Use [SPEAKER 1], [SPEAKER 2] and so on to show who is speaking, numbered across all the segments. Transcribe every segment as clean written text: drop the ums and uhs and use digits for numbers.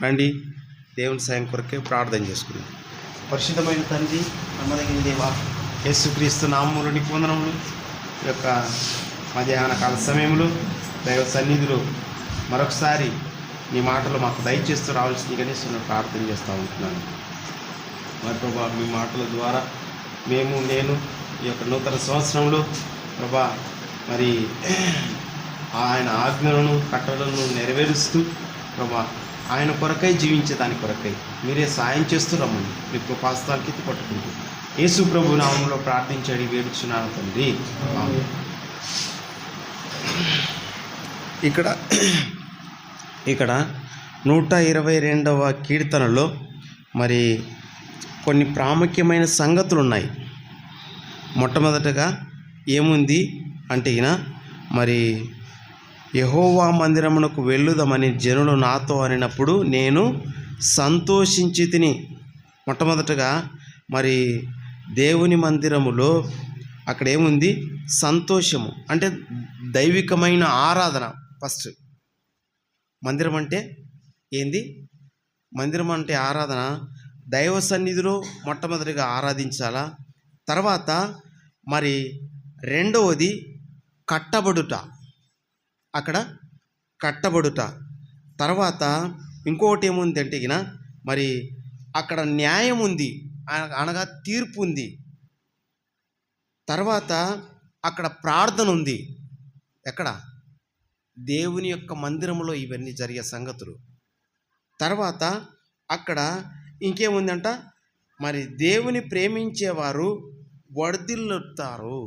[SPEAKER 1] రండి, దేవుని సాయం కొరకే ప్రార్థన చేసుకుందాం. పరిశుద్ధమైన తండ్రి, నమ్మదగిన దేవా, యేసుక్రీస్తు నామములో నీకు వందనములు. ఈ యొక్క మధ్యాహ్న కాల సమయంలో దైవ సన్నిధిలో మరొకసారి నీ మాటలు మాకు దయచేస్తూ రావాల్సింది కనీసం నేను ప్రార్థన చేస్తూ ఉంటున్నాను. మరి ప్రభా, మీ మాటల ద్వారా నేను ఈ యొక్క నూతన సంవత్సరంలో ప్రభా మరి ఆయన ఆజ్ఞలను కట్టడలను నెరవేరుస్తూ ప్రభా ఆయన కొరకై జీవించే దాని కొరకై మీరే సాయం చేస్తూ రమ్మని మీ కృపాస్తాలకి ఎత్తి పట్టుకుంటూ యేసు ప్రభు నామంలో ప్రార్థించడి వేడుచున్నాను తండ్రి. ఇక్కడ 122వ కీర్తనలో మరి కొన్ని ప్రాముఖ్యమైన సంగతులు ఉన్నాయి. మొట్టమొదటగా ఏముంది అంటే మరి యెహోవా మందిరమునకు వెళ్ళుదామని జనులు నాతో అనినప్పుడు నేను సంతోషించి తిని. మొట్టమొదటగా మరి దేవుని మందిరములో అక్కడ ఏముంది? సంతోషము అంటే దైవికమైన ఆరాధన. ఫస్ట్ మందిరం అంటే ఏంది? మందిరం అంటే ఆరాధన. దైవ సన్నిధిలో మొట్టమొదటిగా ఆరాధించాలా. తర్వాత మరి రెండవది కట్టబడుట, అక్కడ కట్టబడుట. తర్వాత ఇంకొకటి ఏముంది అంటే మరి అక్కడ న్యాయం ఉంది, అనగా తీర్పు ఉంది. తర్వాత అక్కడ ప్రార్థన ఉంది. ఎక్కడ? దేవుని యొక్క మందిరంలో ఇవన్నీ జరిగే సంగతులు. తర్వాత అక్కడ ఇంకేముందంట? మరి దేవుని ప్రేమించేవారు వర్ధిల్లుతారు.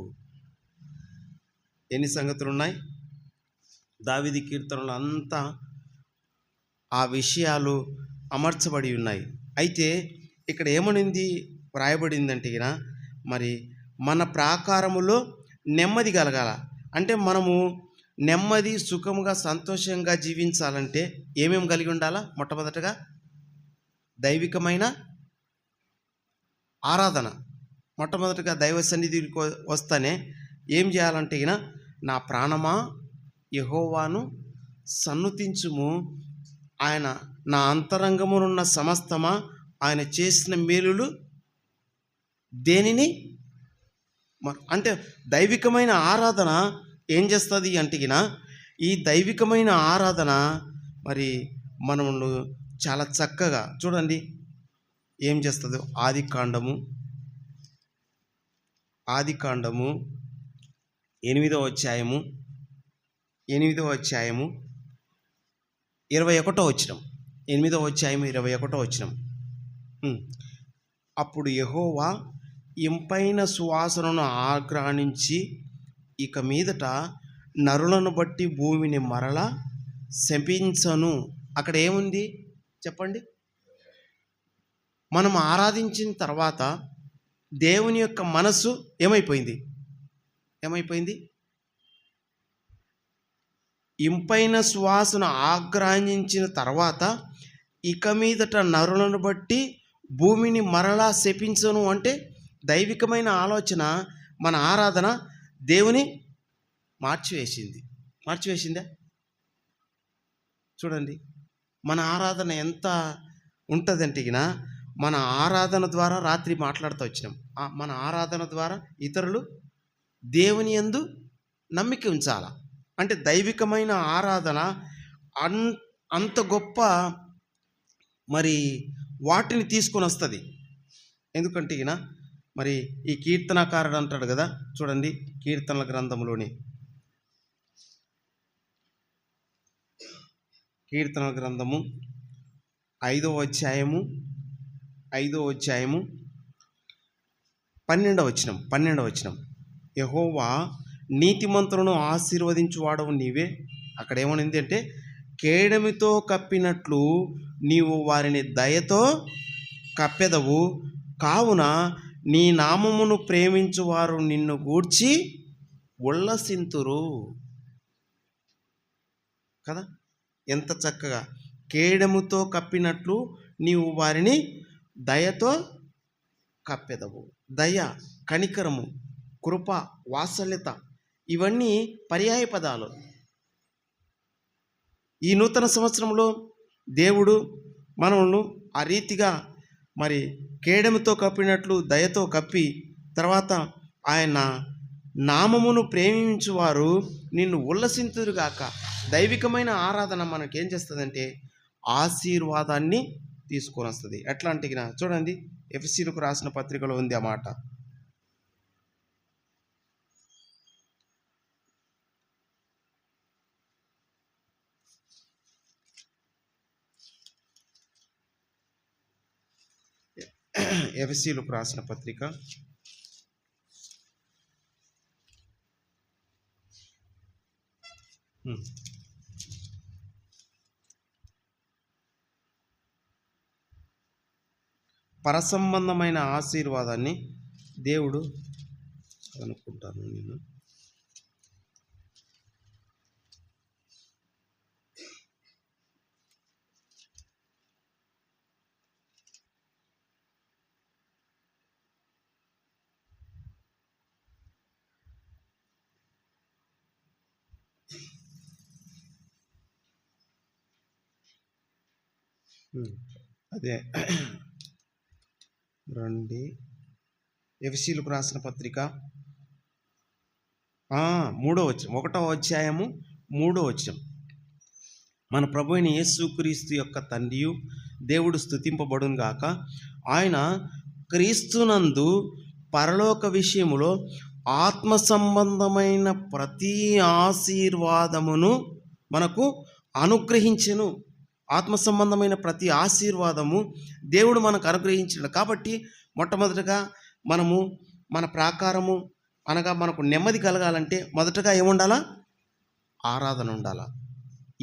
[SPEAKER 1] ఎన్ని సంగతులు ఉన్నాయి? దావీదు కీర్తనలు అంతా ఆ విషయాలు అమర్చబడి ఉన్నాయి. అయితే ఇక్కడ ఏమనింది వ్రాయబడిందంటే మరి మన ప్రాకారములో నెమ్మది కలగాల. అంటే మనము నెమ్మది, సుఖముగా, సంతోషంగా జీవించాలంటే ఏమేమి కలిగి ఉండాలా? మొట్టమొదటగా దైవికమైన ఆరాధన. మొట్టమొదటిగా దైవ సన్నిధికి వస్తానే ఏం చేయాలంటే నా ప్రాణమా యెహోవాను సన్నుతించుము, ఆయన నా అంతరంగమునున్న సమస్తమా ఆయన చేసిన మేలులు దేనిని. అంటే దైవికమైన ఆరాధన ఏం చేస్తుంది అంటే ఈ దైవికమైన ఆరాధన మరి మనము చాలా చక్కగా చూడండి ఏం చేస్తుందో. ఆదికాండము 8వ అధ్యాయము 21వ వచనం. 8వ అధ్యాయం 21వ వచనం. అప్పుడు యెహోవా ఇంపైన సువాసనను ఆగ్రానించి ఇక మీదట నరులను బట్టి భూమిని మరలా శపించను. అక్కడ ఏముంది చెప్పండి? మనం ఆరాధించిన తర్వాత దేవుని యొక్క మనసు ఏమైపోయింది? ఇంపైన సువాసన ఆగ్రానించిన తర్వాత ఇక మీదట నరులను బట్టి భూమిని మరలా శపించను. అంటే దైవికమైన ఆలోచన, మన ఆరాధన దేవుని మార్చివేసిందా? చూడండి మన ఆరాధన ఎంత ఉంటుందంటే మన ఆరాధన ద్వారా రాత్రి మాట్లాడుతూ వచ్చినాం. మన ఆరాధన ద్వారా ఇతరులు దేవుని యందు నమ్మిక ఉంచాల. అంటే దైవికమైన ఆరాధన అంత గొప్ప మరి వాటిని తీసుకొని వస్తుంది. ఎందుకంటే మరి ఈ కీర్తనకారుడు అంటాడు కదా, చూడండి కీర్తనల గ్రంథంలోని కీర్తనల గ్రంథము 5వ అధ్యాయము 12వ వచనం. యెహోవా నీతిమంతులను ఆశీర్వదించువాడవు నీవే. అక్కడ ఏమనింది అంటే కేడమితో కప్పినట్లు నీవు వారిని దయతో కప్పెదవు, కావున నీ నామమును ప్రేమించువారు నిన్ను గూర్చి ఉల్లసింతురు. కదా, ఎంత చక్కగా! కేడముతో కప్పినట్లు నీవు వారిని దయతో కప్పెదవు. దయ, కనికరము, కృప, వాత్సల్యత ఇవన్నీ పర్యాయ పదాలు. ఈ నూతన సంవత్సరంలో దేవుడు మనల్ని ఆ రీతిగా మరి కేడెముతో కప్పినట్లు దయతో కప్పి, తర్వాత ఆయన నామమును ప్రేమించువారు నిన్ను ఉల్లసింతురుగాక. దైవికమైన ఆరాధన మనకేం చేస్తుందంటే ఆశీర్వాదాన్ని తీసుకొని వస్తుంది. ఎట్లా అంటే చూడండి, ఎఫెసీయులకు రాసిన పత్రికలో ఉంది ఆ మాట. ఎఫెసీయులకు రాసిన పత్రిక పరసంబంధమైన ఆశీర్వాదాన్ని దేవుడు అనుకుంటాను నేను అదే రండి, ఎఫెసీయులకు రాసిన పత్రిక 1వ అధ్యాయము 3వ వచనం. మన ప్రభు అయిన యేసుక్రీస్తు యొక్క తండ్రియు దేవుడు స్తుతింపబడును గాక. ఆయన క్రీస్తునందు పరలోక విషయములో ఆత్మ సంబంధమైన ప్రతి ఆశీర్వాదమును మనకు అనుగ్రహించెను. ఆత్మ సంబంధమైన ప్రతి ఆశీర్వాదము దేవుడు మనకు అనుగ్రహించాడు. కాబట్టి మొట్టమొదటిగా మనము మన ప్రాకారము అనగా మనకు నెమ్మది కలగాలంటే మొదటగా ఏముండాలా? ఆరాధన ఉండాలా.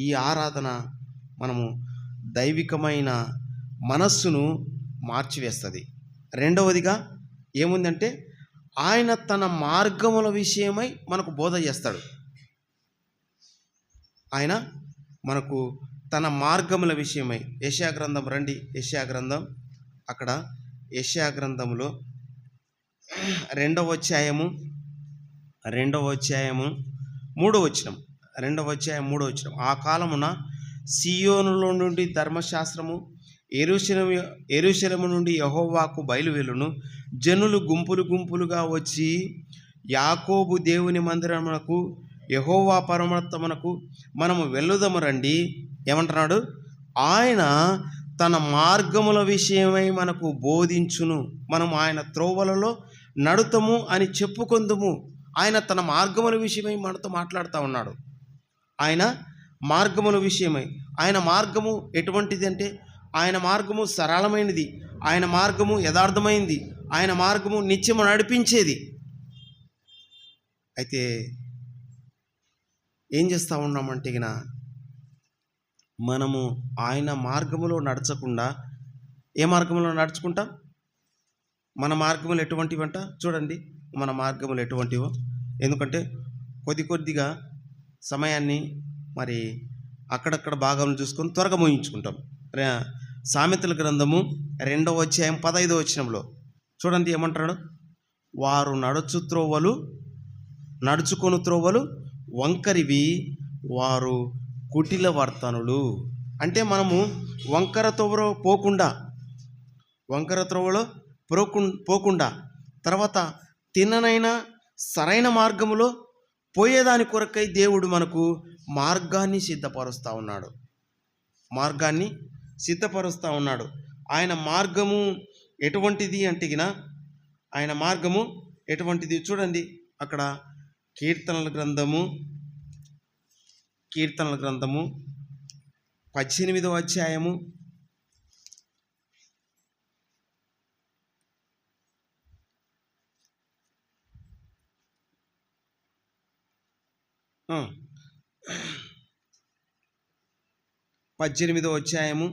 [SPEAKER 1] ఈ ఆరాధన మనము దైవికమైన మనస్సును మార్చివేస్తుంది. రెండవదిగా ఏముందంటే ఆయన తన మార్గముల విషయమై మనకు బోధ చేస్తాడు. ఆయన మనకు తన మార్గముల విషయమై యెషయా గ్రంథం రండి, యెషయా గ్రంథం, అక్కడ యెషయా గ్రంథంలో 2వ అధ్యాయము 3వ వచనం. 2వ అధ్యాయం 3వ వచనం. ఆ కాలమున సియోనులో నుండి ధర్మశాస్త్రము, యెరూషలేము నుండి యెహోవాకు బయలువెళ్ళును. జనులు గుంపులు గుంపులుగా వచ్చి యాకోబు దేవుని మందిరమునకు, యెహోవా పర్వతమునకు మనము వెళ్ళుదము రండి. ఏమంటున్నాడు? ఆయన తన మార్గముల విషయమై మనకు బోధించును, మనం ఆయన త్రోవలలో నడుతము అని చెప్పుకొందుము. ఆయన తన మార్గముల విషయమై మనతో మాట్లాడుతూ ఉన్నాడు. ఆయన మార్గముల విషయమై, ఆయన మార్గము ఎటువంటిది అంటే ఆయన మార్గము సరళమైనది, ఆయన మార్గము యథార్థమైనది, ఆయన మార్గము నిత్యము నడిపించేది. అయితే ఏం చేస్తూ ఉన్నామంటే మనము ఆయన మార్గములో నడచకుండా ఏ మార్గంలో నడుచుకుంటాం? మన మార్గములు ఎటువంటివంట చూడండి, మన మార్గములు ఎటువంటివో. ఎందుకంటే కొద్దిగా సమయాన్ని మరి అక్కడక్కడ భాగంలో చూసుకొని త్వరగా ముగించుకుంటాం. సామెతల గ్రంథము 2వ అధ్యాయం 15వ వచనంలో చూడండి ఏమంటాడు? వారు నడుచుకొని త్రోవలు వంకరివి, వారు కుటిల వర్తనులు. అంటే మనము వంకర త్రోవలో పోకుండా తర్వాత తిన్ననైనా సరైన మార్గములో పోయేదాని కొరకై దేవుడు మనకు మార్గాన్ని సిద్ధపరుస్తూ ఉన్నాడు. ఆయన మార్గము ఎటువంటిది అంటే ఆయన మార్గము ఎటువంటిది చూడండి. అక్కడ కీర్తనల గ్రంథము 18వ అధ్యాయము 18వ అధ్యాయము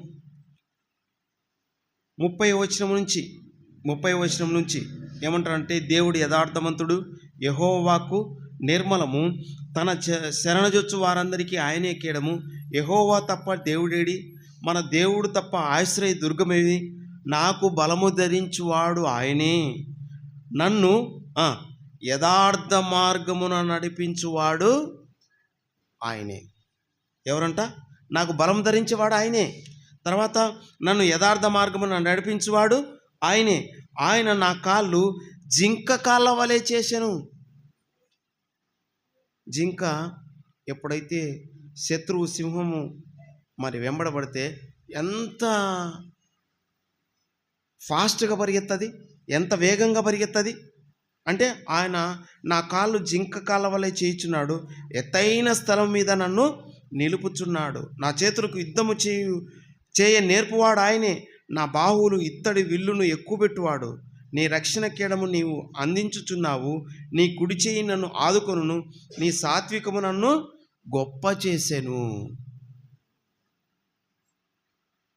[SPEAKER 1] 30వ వచనం నుంచి ఏమంటారంటే, దేవుడు యథార్థవంతుడు, యెహోవాకు నిర్మలము, తన శరణజొచ్చు వారందరికీ ఆయనే కేడము. యెహోవా తప్ప దేవుడేడి? మన దేవుడు తప్ప ఆశ్రయ దుర్గమేది? నాకు బలము ధరించువాడు ఆయనే, నన్ను యథార్థ మార్గమున నడిపించువాడు ఆయనే. ఎవరంట? నాకు బలం ధరించేవాడు ఆయనే, తర్వాత నన్ను యథార్థ మార్గమున నడిపించువాడు ఆయనే. ఆయన నా కాళ్ళు జింక కాళ్ళ వలె చేసెను. జింక ఎప్పుడైతే శత్రువు సింహము మరి వెంబడబడితే ఎంత ఫాస్ట్గా పరిగెత్తది, ఎంత వేగంగా పరిగెత్తది అంటే, ఆయన నా కాళ్ళు జింక కాళ్ళ వలె చేయుచున్నాడు, ఎత్తైన స్థలం మీద నన్ను నిలుపుచున్నాడు. నా చేతులకు యుద్ధము చేయ నేర్పువాడు ఆయనే. నా బాహువులు ఇత్తడి విల్లును ఎక్కువబెట్టువాడు. నీ రక్షణ కేడము నీవు అందించుచున్నావు. నీ కుడి చేయి నన్ను ఆదుకొనును. నీ సాత్వికము నన్ను గొప్ప చేసెను.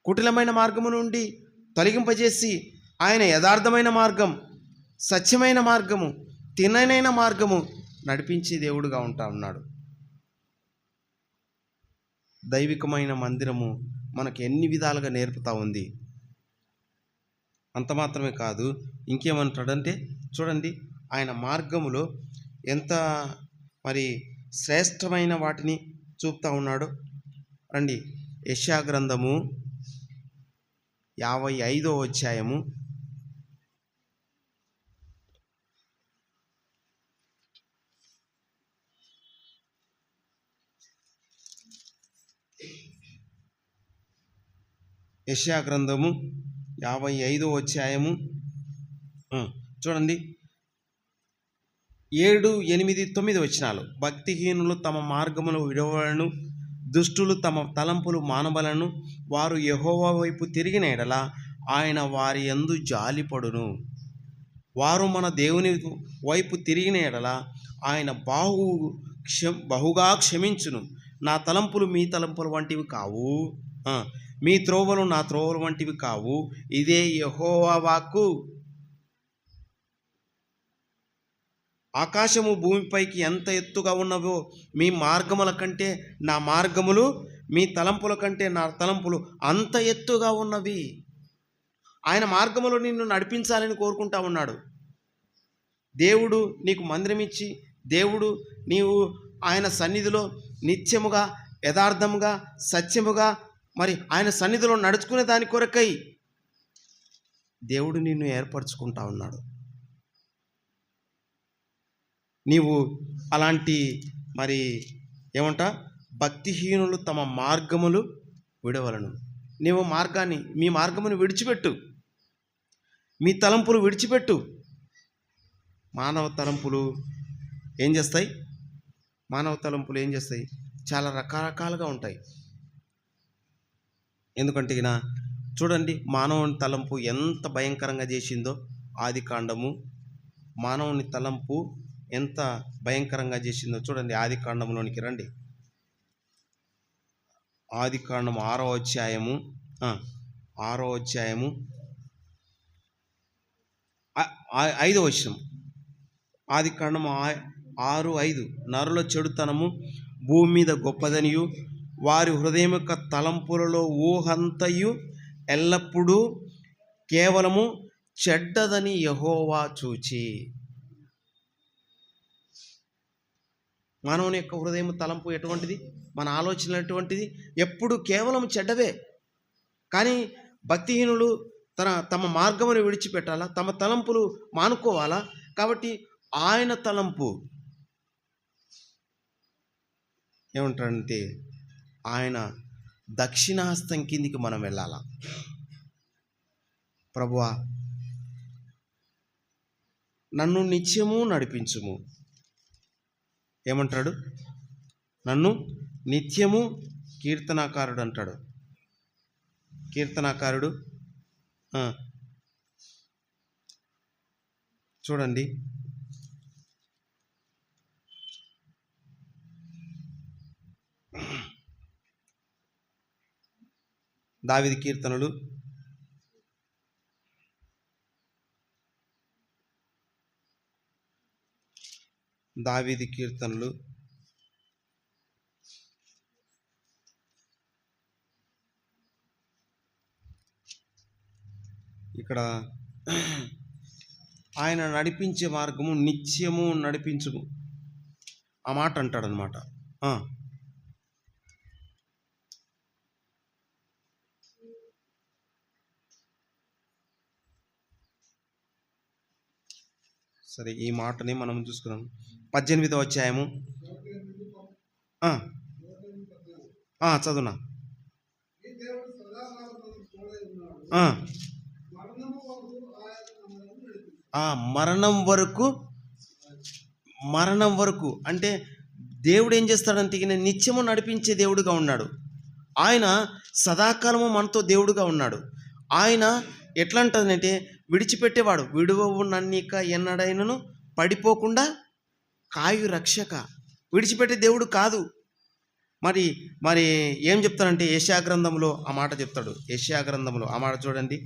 [SPEAKER 1] కుటిలమైన మార్గము నుండి తొలగింపజేసి ఆయన యథార్థమైన మార్గం, సత్యమైన మార్గము, తిన్ననైన మార్గము నడిపించే దేవుడుగా ఉంటా ఉన్నాడు. దైవికమైన మందిరము మనకు ఎన్ని విధాలుగా నేర్పుతూ ఉంది. అంత మాత్రమే కాదు, ఇంకేమంటాడంటే చూడండి, ఆయన మార్గములో ఎంత మరి శ్రేష్టమైన వాటిని చూపుతూ ఉన్నాడు. రండి, యెషయా గ్రంథము 55వ అధ్యాయము 55వ అధ్యాయము చూడండి, 7, 8, 9 వచనాలు. భక్తిహీనులు తమ మార్గములు విడవలను, దుష్టులు తమ తలంపులు మానబలను. వారు యెహోవా వైపు తిరిగిన ఎడల ఆయన వారి యందు జాలిపడును. వారు మన దేవుని వైపు తిరిగిన ఎడల ఆయన బహుగా క్షమించును. నా తలంపులు మీ తలంపులు వంటివి కావు, మీ త్రోవలు నా త్రోవలు వంటివి కావు. ఇదే యెహోవా వాక్కు. ఆకాశము భూమిపైకి ఎంత ఎత్తుగా ఉన్నవో మీ మార్గముల కంటే నా మార్గములు, మీ తలంపుల కంటే నా తలంపులు అంత ఎత్తుగా ఉన్నవి. ఆయన మార్గములో నిన్ను నడిపించాలని కోరుకుంటా ఉన్నాడు. దేవుడు నీకు మందిరం ఇచ్చి, దేవుడు నీవు ఆయన సన్నిధిలో నిత్యముగా, యథార్థముగా, సత్యముగా మరి ఆయన సన్నిధిలో నడుచుకునే దాని కొరకై దేవుడు నిన్ను ఏర్పరచుకుంటా ఉన్నాడు. నీవు అలాంటి మరి భక్తిహీనులు తమ మార్గములు విడవలను. నీవు మీ మార్గమును విడిచిపెట్టు, మీ తలంపులు విడిచిపెట్టు. మానవ తలంపులు ఏం చేస్తాయి? చాలా రకరకాలుగా ఉంటాయి. ఎందుకంటే చూడండి, మానవుని తలంపు ఎంత భయంకరంగా చేసిందో. ఆదికాండము మానవుని తలంపు ఎంత భయంకరంగా చేసిందో చూడండి. ఆదికాండంలోనికి రండి. ఆదికాండం 6వ అధ్యాయము 5వ వచనం. ఆదికాండం 6:5. నరుల చెడుతనము భూమి మీద గొప్పదనియు, వారి హృదయం యొక్క తలంపులలో ఊహంతయు ఎల్లప్పుడూ కేవలము చెడ్డదని యెహోవా చూచి. మానవుని యొక్క హృదయం తలంపు ఎటువంటిది? మన ఆలోచన ఎటువంటిది? ఎప్పుడు కేవలం చెడ్డవే. కానీ భక్తిహీనులు తమ మార్గమును విడిచిపెట్టాలా, తమ తలంపులు మానుకోవాలా. కాబట్టి ఆయన తలంపు ఏమంటాడంటే, ఆయన దక్షిణాస్తం కిందికి మనం వెళ్ళాలా. ప్రభువా, నన్ను నిత్యము నడిపించుము. ఏమంటాడు? నన్ను నిత్యము. కీర్తనాకారుడు అంటాడు. కీర్తనాకారుడు చూడండి, దావీదు కీర్తనలు 'దావీదు ఇక్కడ ఆయన నడిపించే మార్గము నిత్యము నడిపించుము, ఆ మాట అంటాడనమాట. సరే, ఈ మాటని మనం చూసుకున్నాం. 18వ అధ్యాయము చదువునా. మరణం వరకు అంటే దేవుడు ఏం చేస్తాడంటే ఈయన నిత్యము నడిపించే దేవుడుగా ఉన్నాడు. ఆయన సదాకాలము మనతో దేవుడుగా ఉన్నాడు. ఆయన ఎట్లా అంటుందంటే విడిచిపెట్టేవాడు, విడువవు నన్నిక ఎన్నడైనను పడిపోకుండా కాయు రక్షక. విడిచిపెట్టే దేవుడు కాదు. మరి మరి ఏం చెప్తాడంటే యెషయా గ్రంథంలో ఆ మాట చెప్తాడు. యెషయా గ్రంథంలో ఆ మాట చూడండి.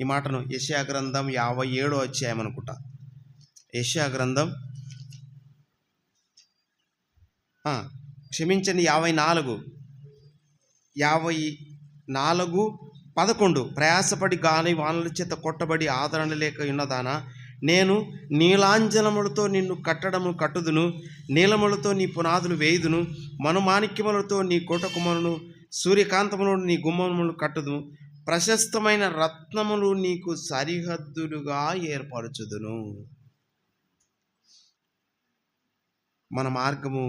[SPEAKER 1] ఈ మాటను యెషయా గ్రంథం 57వ అధ్యాయం అనుకుంటా. యెషయా గ్రంథం క్షమించండి 54:11 ప్రయాసపడి గాలి వానల చేత కొట్టబడి ఆదరణ లేక ఉన్నదానా, నేను నీలాంజనములతో నిన్ను కట్టుదును, నీలములతో నీ పునాదులు వేయుదును, మనుమాణిక్యములతో నీ కోటకుమలను, సూర్యకాంతములను నీ గుమ్మములను కట్టుదును, ప్రశస్తమైన రత్నములు నీకు సరిహద్దులుగా ఏర్పరచుదును. మన మార్గము,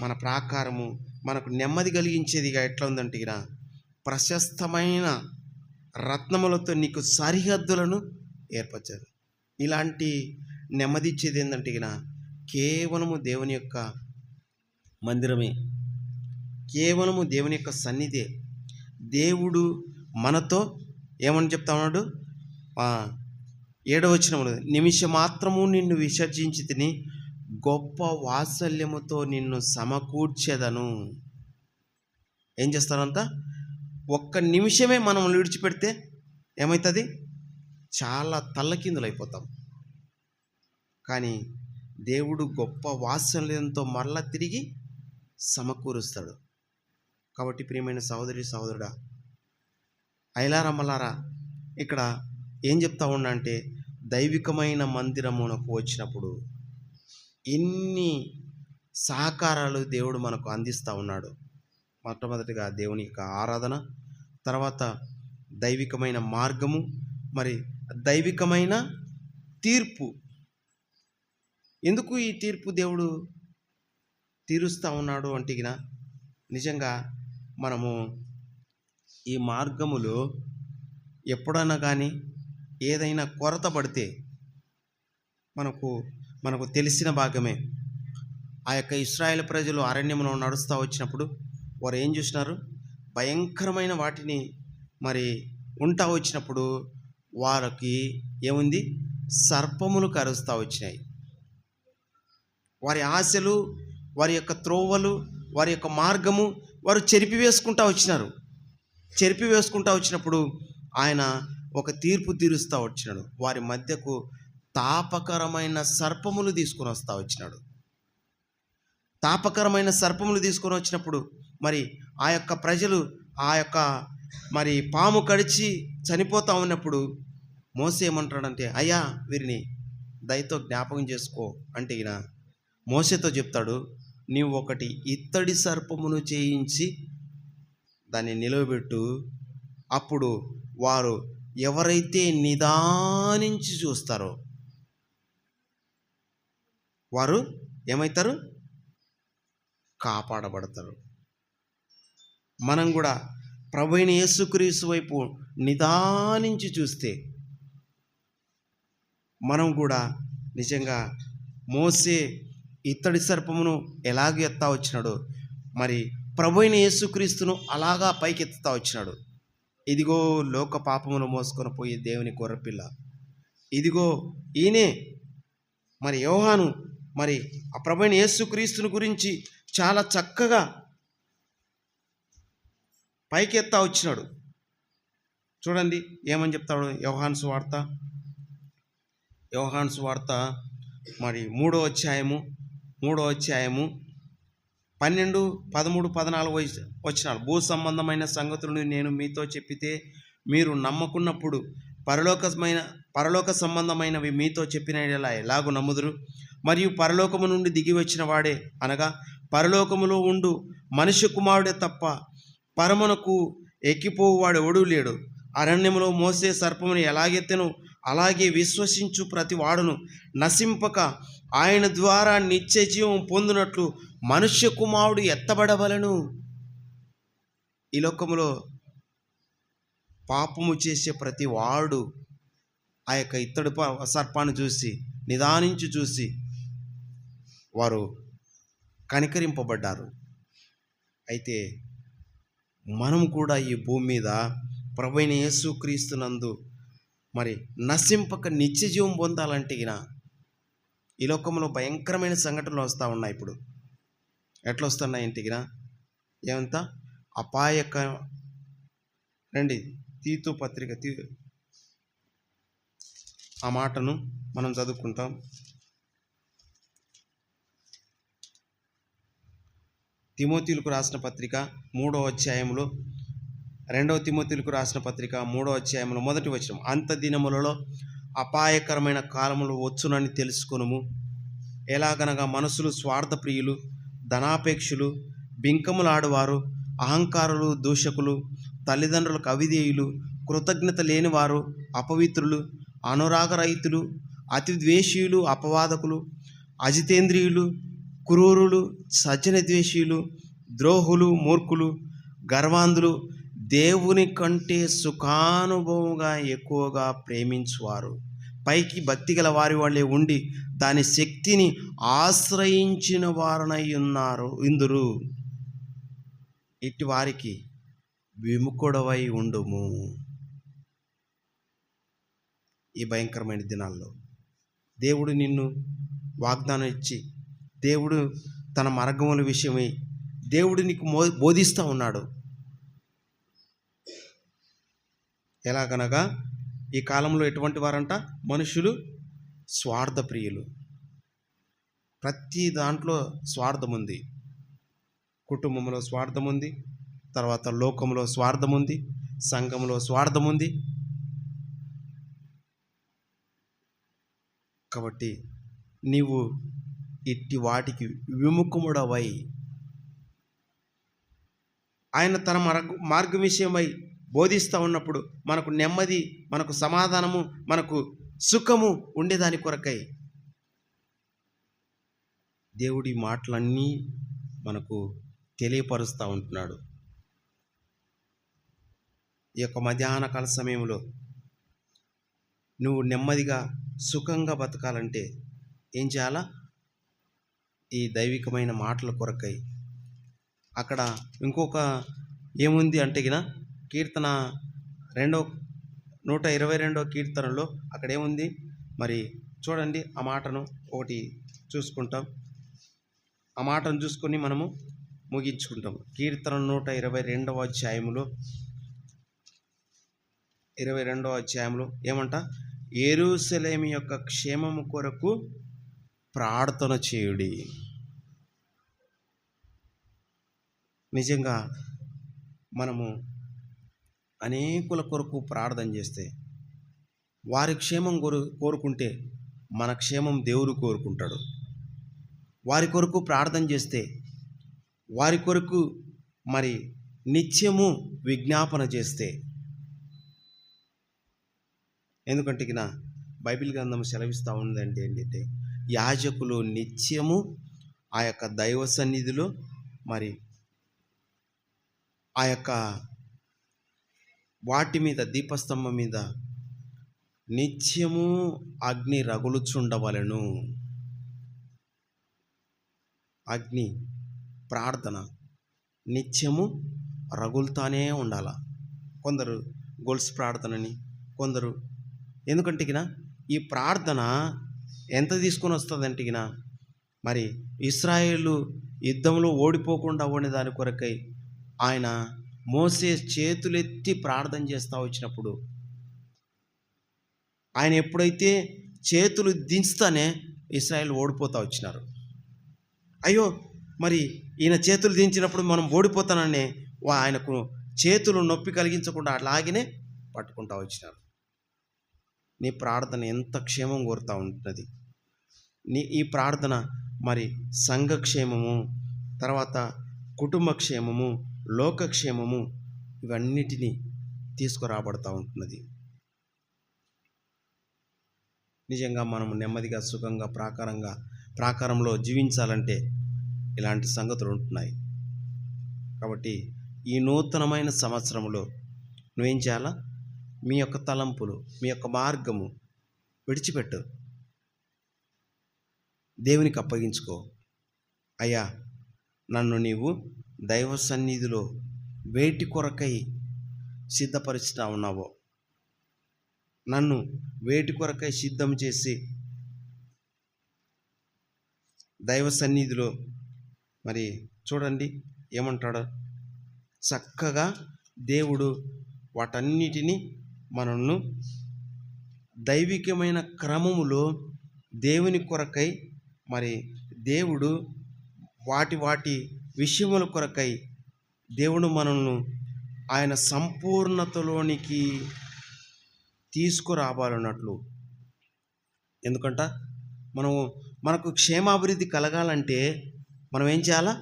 [SPEAKER 1] మన ప్రాకారము మనకు నెమ్మది కలిగించేదిగా ఎట్లా ఉందంటే ప్రశస్తమైన రత్నములతో నీకు సరిహద్దులను ఏర్పరచారు. ఇలాంటి నెమ్మది ఇచ్చేది ఏంటంటే కేవలము దేవుని యొక్క మందిరమే, కేవలము దేవుని యొక్క సన్నిధే. దేవుడు మనతో ఏమని చెప్తా ఉన్నాడు? 7వ వచనములో, నిమిషమాత్రము నిన్ను విసర్జించి తిని గొప్ప వాత్సల్యముతో నిన్ను సమకూర్చెదను. ఏం చేస్తారంట? ఒక్క నిమిషమే మనం విడిచిపెడితే ఏమవుతుంది? చాలా తల్లకిందులైపోతాం. కానీ దేవుడు గొప్ప వాత్సల్యంతో మరలా తిరిగి సమకూరుస్తాడు. కాబట్టి ప్రియమైన సహోదరి సహోదరుడా, ఐలారమ్మలారా, ఇక్కడ ఏం చెప్తా ఉన్నా అంటే దైవికమైన మందిరమునకు వచ్చినప్పుడు ఎన్ని సహకారాలు దేవుడు మనకు అందిస్తూ ఉన్నాడు. మొట్టమొదటిగా దేవుని యొక్క ఆరాధన, తర్వాత దైవికమైన మార్గము, మరి దైవికమైన తీర్పు. ఎందుకు ఈ తీర్పు దేవుడు తీరుస్తూ ఉన్నాడు అంటే నిజంగా మనము ఈ మార్గములో ఎప్పుడైనా కానీ ఏదైనా కొరత పడితే మనకు తెలిసిన భాగమే. ఆ యొక్క ఇశ్రాయేలు ప్రజలు అరణ్యంలో నడుస్తూ వచ్చినప్పుడు వారు ఏం చూసినారు? భయంకరమైన వాటిని మరి ఉంటా వచ్చినప్పుడు వారికి ఏముంది? సర్పములు కరుస్తూ వచ్చినాయి. వారి ఆశలు, వారి యొక్క త్రోవలు, వారి యొక్క మార్గము వారు చెరిపివేసుకుంటూ వచ్చినప్పుడు ఆయన ఒక తీర్పు తీరుస్తూ వచ్చినాడు. వారి మధ్యకు తాపకరమైన సర్పములు తీసుకొని వస్తూ వచ్చినాడు. తాపకరమైన సర్పములు తీసుకొని వచ్చినప్పుడు మరి ఆ యొక్క ప్రజలు ఆ యొక్క మరి పాము కడిచి చనిపోతూ ఉన్నప్పుడు మోసే ఏమంటాడంటే, అయ్యా వీరిని దయతో జ్ఞాపకం చేసుకో అంటే మోసేతో చెప్తాడు, నీవు ఒకటి ఇత్తడి సర్పమును చేయించి దాన్ని నిలవబెట్టు. అప్పుడు వారు ఎవరైతే నిదానించి చూస్తారో వారు ఏమవుతారు? కాపాడబడతారు. మనం కూడా ప్రభువైన యేసుక్రీస్తు వైపు నిదానించి చూస్తే మనం కూడా నిజంగా మోసే ఇత్తడి సర్పమును ఎలాగ ఎత్తా వచ్చినాడో మరి ప్రభువైన యేసుక్రీస్తును అలాగా పైకి ఎత్తుతా వచ్చినాడు. ఇదిగో లోక పాపమును మోసుకొని పోయి దేవుని గొర్రెపిల్ల, ఇదిగో ఈయనే. మరి యోహాను మరి ఆ ప్రభువైన యేసుక్రీస్తుని గురించి చాలా చక్కగా పైకి ఎత్తా వచ్చినాడు. చూడండి ఏమని చెప్తాడు యోహాను సువార్త మరి 3వ అధ్యాయము 12, 13, 14 వచనాలు. భూ సంబంధమైన సంగతులను నేను మీతో చెప్పితే మీరు నమ్మకున్నప్పుడు పరలోక సంబంధమైనవి మీతో చెప్పిన ఎలాగూ నమ్ముదురు? మరియు పరలోకము నుండి దిగి వచ్చిన వాడే, అనగా పరలోకములో ఉండు మనుష్య కుమారుడే తప్ప పరమునకు ఎక్కిపోవాడు ఎవడూ లేడు. అరణ్యములో మోసే సర్పమును ఎలాగెత్తెను అలాగే విశ్వసించు ప్రతి వాడును నశింపక ఆయన ద్వారా నిత్య జీవం పొందినట్లు మనుష్య కుమారుడు ఎత్తబడవలను. ఈ లోకములో పాపము చేసే ప్రతి వాడు ఆ యొక్క ఇత్తడి సర్పాన్ని చూసి నిదానించి చూసి వారు కనికరింపబడ్డారు. అయితే మనం కూడా ఈ భూమి మీద ప్రభువైన యేసుక్రీస్తునందు మరి నశింపక నిత్య జీవం పొందాలంటే ఈ లోకంలో భయంకరమైన సంఘటనలు వస్తూ ఉన్నాయి. ఇప్పుడు ఎట్లా వస్తున్నాయి ఇంటికినా ఏమంతా అపాయక రండి. తీతు పత్రిక ఆ మాటను మనం చదువుకుంటాం. తిమోతీయులకు రాసిన పత్రిక 3వ అధ్యాయంలో 2వ తిమోతీయులకు రాసిన పత్రిక 3వ అధ్యాయంలో 1వ వచనం, అంత దినములలో అపాయకరమైన కాలములు వచ్చునని తెలుసుకొనుము. ఎలాగనగా మనుషులు స్వార్థప్రియులు, ధనాపేక్షులు, బింకములాడువారు, అహంకారులు, దూషకులు, తల్లిదండ్రులకు అవిధేయులు, కృతజ్ఞత లేనివారు, అపవిత్రులు, అనురాగరహితులు, అతి ద్వేషీయులు, అపవాదకులు, అజితేంద్రియులు, క్రూరులు, సజ్జన ద్వేషీయులు, ద్రోహులు, మూర్ఖులు, గర్వాంధులు, దేవుని కంటే సుఖానుభవంగా ఎక్కువగా ప్రేమించువారు, పైకి భక్తి గల వారి వాళ్ళే ఉండి దాని శక్తిని ఆశ్రయించిన వారనై ఇందురు. ఇట్టి వారికి విముఖుడవై ఉండుము. ఈ భయంకరమైన దినాల్లో దేవుడు నిన్ను వాగ్దానం ఇచ్చి, దేవుడు తన మార్గముల విషయమై దేవుడు నీకు బోధిస్తూ ఉన్నాడు. ఎలాగనగా ఈ కాలంలో ఎటువంటి వారంట? మనుషులు స్వార్థప్రియులు. ప్రతి దాంట్లో స్వార్థం ఉంది. కుటుంబంలో స్వార్థం ఉంది, తర్వాత లోకంలో స్వార్థం ఉంది, సంఘంలో స్వార్థం ఉంది. కాబట్టి నీవు ఇట్టి వాటికి విముఖముడవై ఆయన తన మార్గం విషయమై బోధిస్తూ ఉన్నప్పుడు మనకు నెమ్మది, మనకు సమాధానము, మనకు సుఖము ఉండేదాని కొరకై దేవుడి మాటలన్నీ మనకు తెలియపరుస్తూ ఉంటున్నాడు. ఈ యొక్క మధ్యాహ్న కాల సమయంలో నువ్వు నెమ్మదిగా సుఖంగా బతకాలంటే ఏం చేయాలా? ఈ దైవికమైన మాటల కొరకై. అక్కడ ఇంకొక ఏముంది అంటే కీర్తన 122వ కీర్తనలో అక్కడ ఏముంది మరి చూడండి. ఆ మాటను ఒకటి చూసుకుంటాం. ఆ మాటను చూసుకొని మనము ముగించుకుంటాం. కీర్తన 122వ అధ్యాయంలో 22వ అధ్యాయంలో ఏమంట? యెరూషలేము యొక్క క్షేమము కొరకు ప్రార్థన చేయుడి. నిజంగా మనము అనేకుల కొరకు ప్రార్థన చేస్తే, వారి క్షేమం కోరుకుంటే మన క్షేమం దేవుడు కోరుకుంటాడు. వారి కొరకు ప్రార్థన చేస్తే, వారి కొరకు మరి నిత్యము విజ్ఞాపన చేస్తే, ఎందుకంటే బైబిల్ గ్రంథం సెలవిస్తూ ఉందండి ఏంటంటే యాజకులు నిత్యము ఆ యొక్క దైవ సన్నిధిలో మరి ఆ యొక్క వాటి మీద దీపస్తంభం మీద నిత్యము అగ్ని రగులుచుండవలెను. అగ్ని ప్రార్థన నిత్యము రగులుతానే ఉండాల. కొందరు గొలుసు ప్రార్థనని, కొందరు ఎందుకంటే ఈ ప్రార్థన ఎంత తీసుకొని వస్తుందంటే మరి ఇశ్రాయేలు యుద్ధంలో ఓడిపోకుండా ఉండేదాని కొరకై ఆయన మోసే చేతులెత్తి ప్రార్థన చేస్తూ వచ్చినప్పుడు, ఆయన ఎప్పుడైతే చేతులు దించుతానే ఇశ్రాయేలు ఓడిపోతూ వచ్చినారు. అయ్యో మరి ఈయన చేతులు దించినప్పుడు మనం ఓడిపోతానని ఆయనకు చేతులు నొప్పి కలిగించకుండా అలాగనే పట్టుకుంటూ వచ్చినారు. నీ ప్రార్థన ఎంత క్షేమం కోరుతూ ఉంటున్నది. ఈ ప్రార్థన మరి సంఘక్షేమము, తర్వాత కుటుంబ క్షేమము, లోకక్షేమము, ఇవన్నిటినీ తీసుకురాబడుతూ ఉంటున్నది. నిజంగా మనం నెమ్మదిగా సుఖంగా ప్రాకారంలో జీవించాలంటే ఇలాంటి సంగతులు ఉంటున్నాయి. కాబట్టి ఈ నూతనమైన సంవత్సరంలో నువ్వేం చేయాలా? మీ యొక్క తలంపులు, మీ యొక్క మార్గము విడిచిపెట్టు, దేవునికి అప్పగించుకో. అయ్యా, నన్ను నీవు దైవ సన్నిధిలో వేటి కొరకై సిద్ధపరుచుతా ఉన్నావో, నన్ను వేటి కొరకై సిద్ధం చేసి దైవ సన్నిధిలో మరి చూడండి ఏమంటాడో, చక్కగా దేవుడు వాటన్నిటినీ మనల్ని దైవికమైన క్రమములో దేవుని కొరకై మరి దేవుడు వాటి విషయముల కొరకై దేవుడు మనల్ని ఆయన సంపూర్ణతలోనికి తీసుకురావాలన్నట్లు. ఎందుకంట మనకు క్షేమాభివృద్ధి కలగాలంటే మనం ఏం చేయాలా?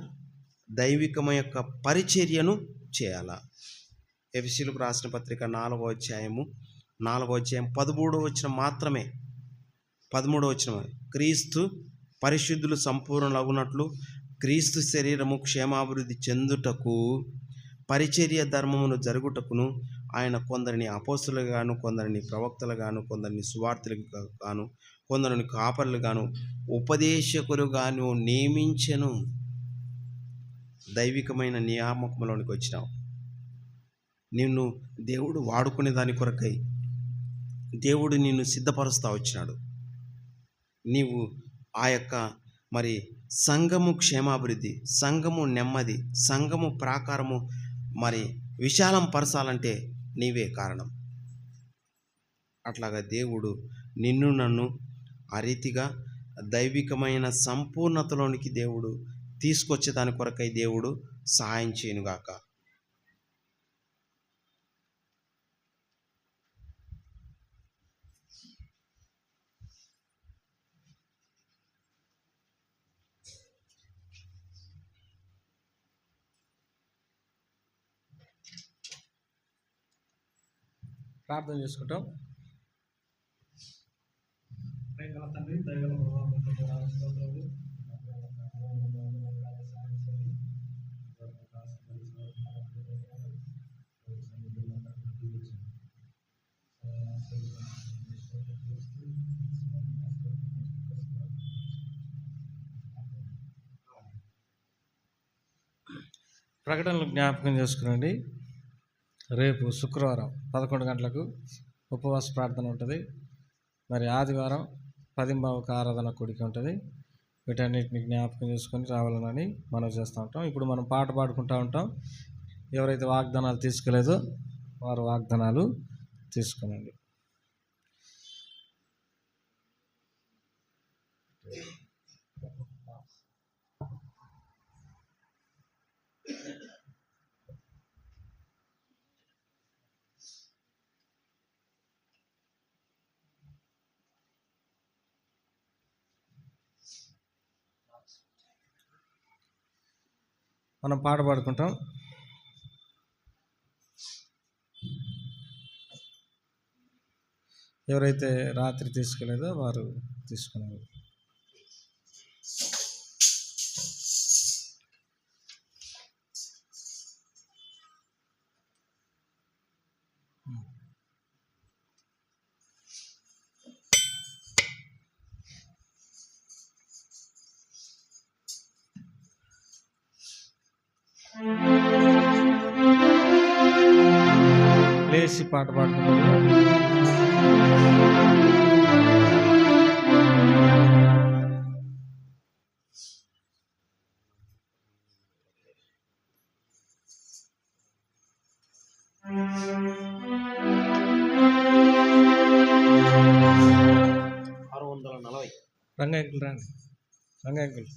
[SPEAKER 1] దైవికమైన యొక్క పరిచర్యను చేయాలా. ఎఫెసీయులకు రాసిన పత్రిక 4వ అధ్యాయం 13వ వచనం మాత్రమే. 13వ వచనం, క్రీస్తు పరిశుద్ధులు సంపూర్ణులగునట్లు క్రీస్తు శరీరము క్షేమాభివృద్ధి చెందుటకు పరిచర్య ధర్మమును జరుగుటకును ఆయన కొందరిని అపోస్తులుగాను, కొందరిని ప్రవక్తలుగాను, కొందరిని సువార్తలుగా గాను, కొందరిని కాపరులుగాను, ఉపదేశకులుగాను నియమించెను. దైవికమైన నియామకంలోనికి వచ్చినావు. నిన్ను దేవుడు వాడుకునే దాని కొరకై దేవుడు నిన్ను సిద్ధపరుస్తూ వచ్చినాడు. నీవు ఆ యొక్క మరి సంఘము క్షేమాభివృద్ధి, సంఘము నెమ్మది, సంఘము ప్రాకారము మరి విశాలం పరచాలంటే నీవే కారణం. అట్లాగా దేవుడు నిన్ను నన్ను ఆ రీతిగా దైవికమైన సంపూర్ణతలోనికి దేవుడు తీసుకొచ్చే దాని కొరకై దేవుడు సహాయం చేయనుగాక.
[SPEAKER 2] ప్రార్థన చేసుకుంటాం. తండ్రి, ప్రకటనలు జ్ఞాపకం చేసుకునండి. రేపు శుక్రవారం 11 గంటలకు ఉపవాస ప్రార్థన ఉంటుంది. మరి ఆదివారం 10:15 ఆరాధన కూడిక ఉంటుంది. వీటన్నిటిని జ్ఞాపకం చేసుకొని రావాలని మనం చేస్తూ ఉంటాం. ఇప్పుడు మనం పాట పాడుకుంటూ ఉంటాం. ఎవరైతే వాగ్దానాలు తీసుకోలేదో వారు వాగ్దానాలు తీసుకునండి. మనం పాట పాడుకుంటాం. ఎవరైతే రాత్రి తీసుకోలేదో వారు తీసుకున్నారు. లేచి పాట పాడుకుంటాం. రంగాయకులు రండి. రంగాయకులు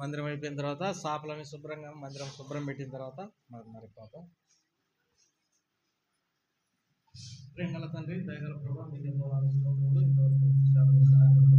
[SPEAKER 2] మందిరం అయిపోయిన తర్వాత సాపలని శుభ్రంగా మందిరం శుభ్రం పెట్టిన తర్వాత మరి పాపం ప్రేమల తండ్రి దయగల ప్రభావ మీకు స్తోత్రములు. ఇంతవరకు సేవలు సహాయకులకు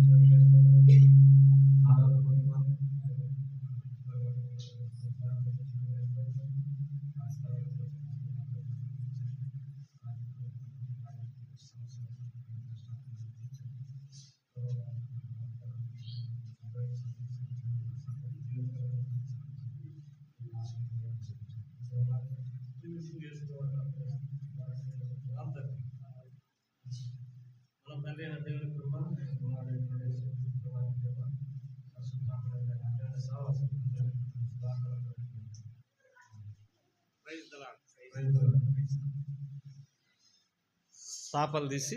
[SPEAKER 2] తండ్రి అయిన దేవుని కృప సాపలు తీసి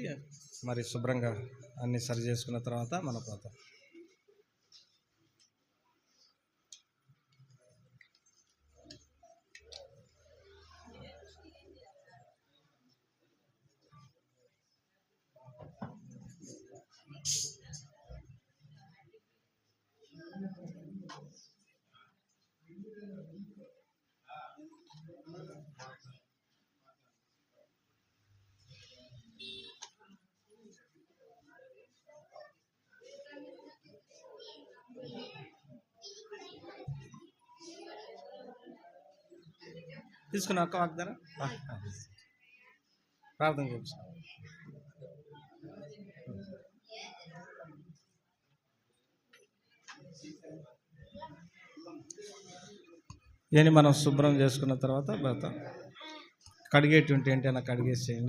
[SPEAKER 2] మరి శుభ్రంగా అన్ని సరి చేసుకున్న తర్వాత మన పోతాం. తీసుకున్న అక్క వాగ్దారా ప్రార్థన చేస్తాం. ఇవన్నీ మనం శుభ్రం చేసుకున్న తర్వాత కడిగేటువంటి ఏంటైనా కడిగేసేయండి.